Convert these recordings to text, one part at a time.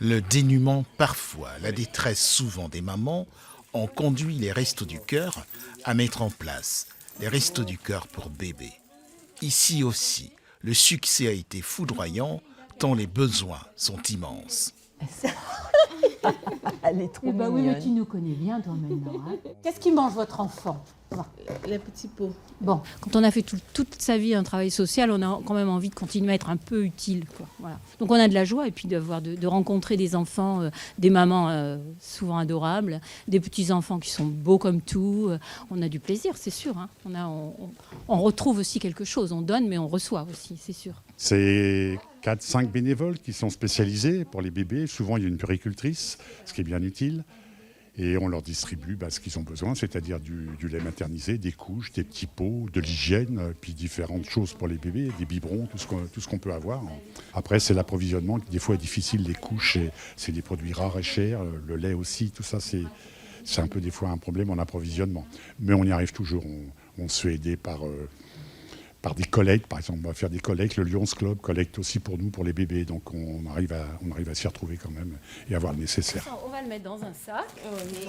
Le dénuement parfois, la détresse souvent des mamans ont conduit les Restos du Cœur à mettre en place les Restos du Cœur pour bébés. Ici aussi, le succès a été foudroyant tant les besoins sont immenses. Elle est trop Eh ben oui, mignonne. mais tu nous connais bien, toi, maintenant. Hein. Qu'est-ce qui mange votre enfant? Les petits pots. Bon, Quand on a fait toute sa vie un travail social, on a quand même envie de continuer à être un peu utile, quoi. Voilà. Donc on a de la joie et puis de rencontrer des enfants, des mamans souvent adorables, des petits-enfants qui sont beaux comme tout. On a du plaisir, c'est sûr. Hein. On retrouve aussi quelque chose. On donne, mais on reçoit aussi, c'est sûr. C'est 4-5 bénévoles qui sont spécialisés pour les bébés. Souvent, il y a une puéricultrice, ce qui est bien utile. Et on leur distribue ce qu'ils ont besoin, c'est-à-dire du lait maternisé, des couches, des petits pots, de l'hygiène, puis différentes choses pour les bébés, des biberons, tout ce qu'on peut avoir. Après, c'est l'approvisionnement qui, des fois, est difficile. Les couches, c'est des produits rares et chers. Le lait aussi, tout ça, c'est un peu, des fois, un problème en approvisionnement. Mais on y arrive toujours. On se fait aider par des collectes. Par exemple, on va faire des collectes. Le Lions Club collecte aussi pour nous, pour les bébés. Donc, on arrive à s'y retrouver quand même et avoir le nécessaire. On va le mettre dans un sac.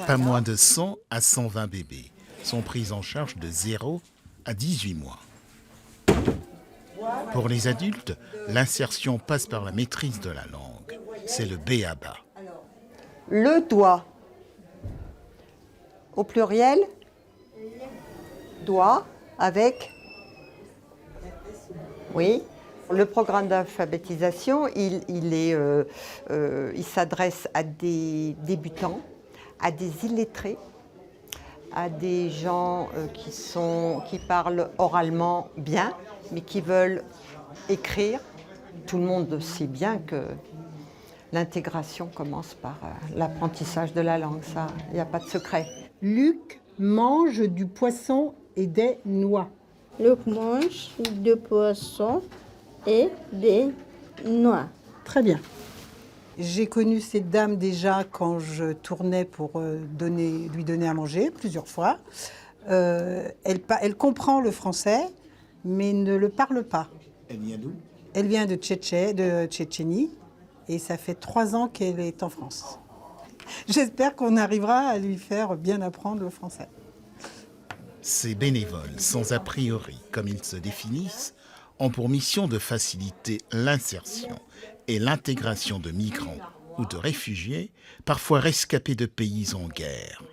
Pas moins de 100 à 120 bébés sont pris en charge de 0 à 18 mois. Pour les adultes, l'insertion passe par la maîtrise de la langue. C'est le b.a.-ba. Le doigt. Au pluriel. Doigt avec. Oui. Le programme d'alphabétisation, il s'adresse à des débutants, à des illettrés, à des gens qui parlent oralement bien, mais qui veulent écrire. Tout le monde sait bien que l'intégration commence par l'apprentissage de la langue, ça, il n'y a pas de secret. Luc mange du poisson et des noix. Luc mange du poisson et des noix. Très bien. J'ai connu cette dame déjà quand je tournais pour lui donner à manger plusieurs fois. Elle comprend le français, mais ne le parle pas. Elle vient d'où? Elle vient de Tchétchénie et ça fait 3 ans qu'elle est en France. J'espère qu'on arrivera à lui faire bien apprendre le français. Ces bénévoles, sans a priori, comme ils se définissent, ont pour mission de faciliter l'insertion et l'intégration de migrants ou de réfugiés, parfois rescapés de pays en guerre.